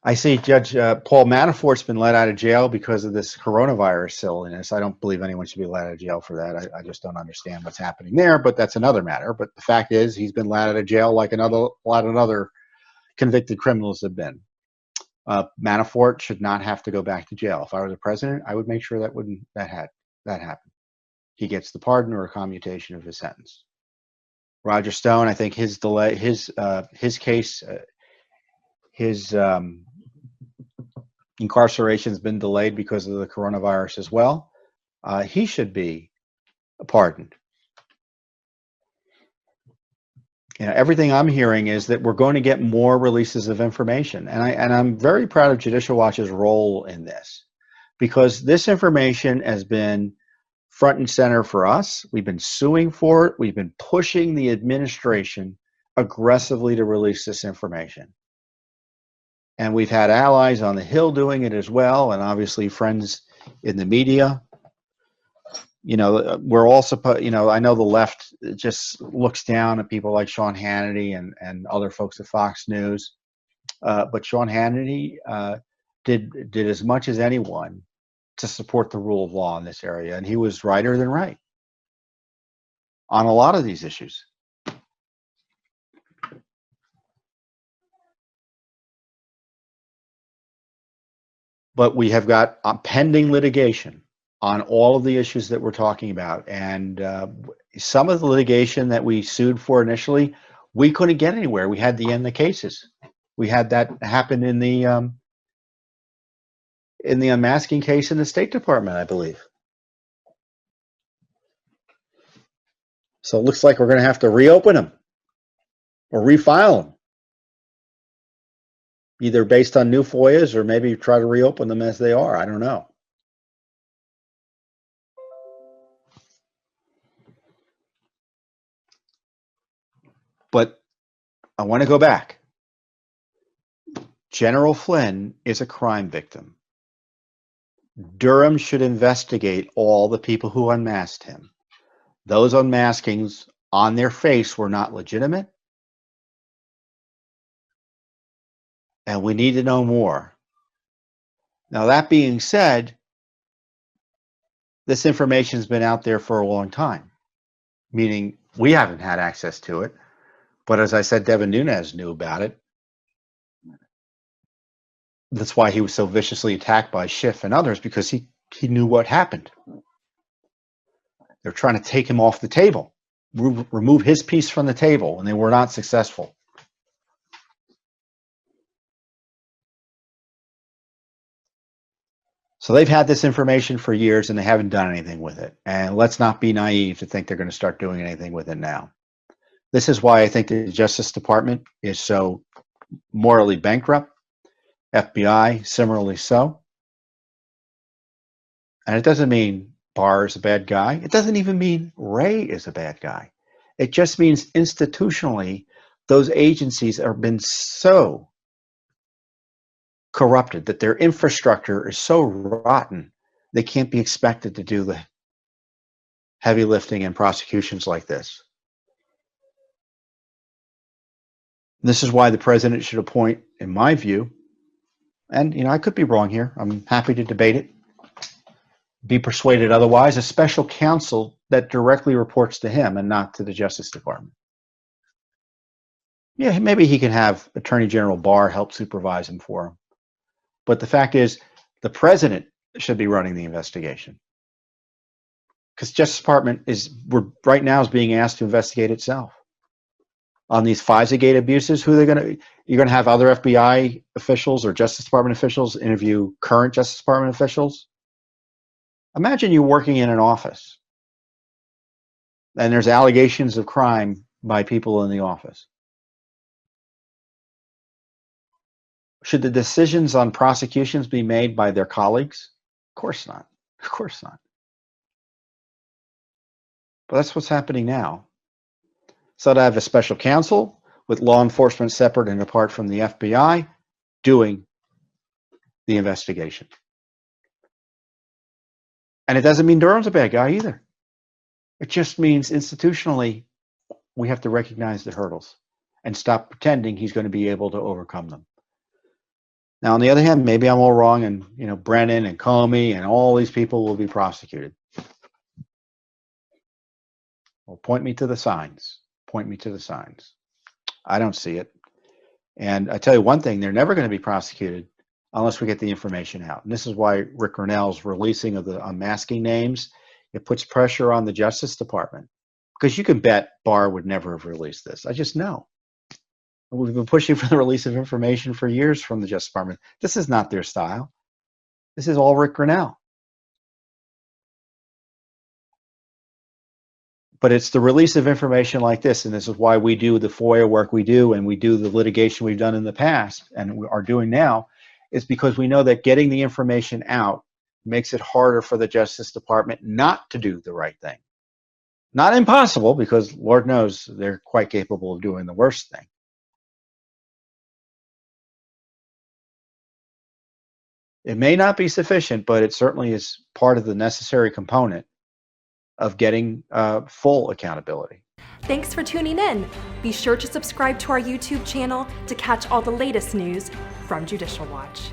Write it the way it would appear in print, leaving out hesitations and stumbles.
I see Judge Paul Manafort's been let out of jail because of this coronavirus silliness. I don't believe anyone should be let out of jail for that. I just don't understand what's happening there, but that's another matter. But the fact is, he's been let out of jail like a lot of other convicted criminals have been. Manafort should not have to go back to jail. If I were the president, I would make sure that happen. He gets the pardon or a commutation of his sentence. Roger Stone, I think his case, his incarceration has been delayed because of the coronavirus as well. He should be pardoned. Everything I'm hearing is that we're going to get more releases of information, and I'm very proud of Judicial Watch's role in this, because this information has been front and center for us. We've been suing for it. We've been pushing the administration aggressively to release this information. And we've had allies on the Hill doing it as well, and obviously friends in the media. We're all supposed, I know the left just looks down at people like Sean Hannity and other folks at Fox News. But Sean Hannity did as much as anyone to support the rule of law in this area. And he was righter than right on a lot of these issues. But we have got pending litigation on all of the issues that we're talking about. And some of the litigation that we sued for initially, we couldn't get anywhere. We had to end the cases. We had that happen in the unmasking case in the State Department, I believe. So it looks like we're going to have to reopen them or refile them, either based on new FOIAs or maybe try to reopen them as they are. I don't know. But I want to go back. General Flynn is a crime victim. Durham should investigate all the people who unmasked him. Those unmaskings on their face were not legitimate. And we need to know more. Now, that being said, this information has been out there for a long time, meaning we haven't had access to it. But as I said, Devin Nunes knew about it. That's why he was so viciously attacked by Schiff and others, because he knew what happened. They're trying to take him off the table, remove his piece from the table, and they were not successful. So they've had this information for years and they haven't done anything with it. And let's not be naive to think they're going to start doing anything with it now. This is why I think the Justice Department is so morally bankrupt. FBI, similarly so. And it doesn't mean Barr is a bad guy. It doesn't even mean Wray is a bad guy. It just means institutionally, those agencies have been so corrupted that their infrastructure is so rotten, they can't be expected to do the heavy lifting in prosecutions like this. This is why the president should appoint, in my view, and I could be wrong here, I'm happy to debate it, be persuaded otherwise, a special counsel that directly reports to him and not to the Justice Department. Yeah, maybe he can have Attorney General Barr help supervise him for him. But the fact is, the president should be running the investigation, because Justice Department right now is being asked to investigate itself on these FISA-gate abuses. You're going to have other FBI officials or Justice Department officials interview current Justice Department officials. Imagine you're working in an office and there's allegations of crime by people in the office. Should the decisions on prosecutions be made by their colleagues? Of course not. Of course not. But that's what's happening now. So to have a special counsel with law enforcement separate and apart from the FBI doing the investigation. And it doesn't mean Durham's a bad guy either. It just means institutionally we have to recognize the hurdles and stop pretending he's going to be able to overcome them. Now, on the other hand, maybe I'm all wrong, and Brennan and Comey and all these people will be prosecuted. Well, point me to the signs. Point me to the signs. I don't see it. And I tell you one thing, they're never going to be prosecuted unless we get the information out. And this is why Rick Grinnell's releasing of the unmasking names, it puts pressure on the Justice Department. Because you can bet Barr would never have released this. I just know. We've been pushing for the release of information for years from the Justice Department. This is not their style. This is all Rick Grinnell. But it's the release of information like this, and this is why we do the FOIA work we do, and we do the litigation we've done in the past and we are doing now, is because we know that getting the information out makes it harder for the Justice Department not to do the right thing. Not impossible, because Lord knows they're quite capable of doing the worst thing. It may not be sufficient, but it certainly is part of the necessary component of getting full accountability. Thanks for tuning in. Be sure to subscribe to our YouTube channel to catch all the latest news from Judicial Watch.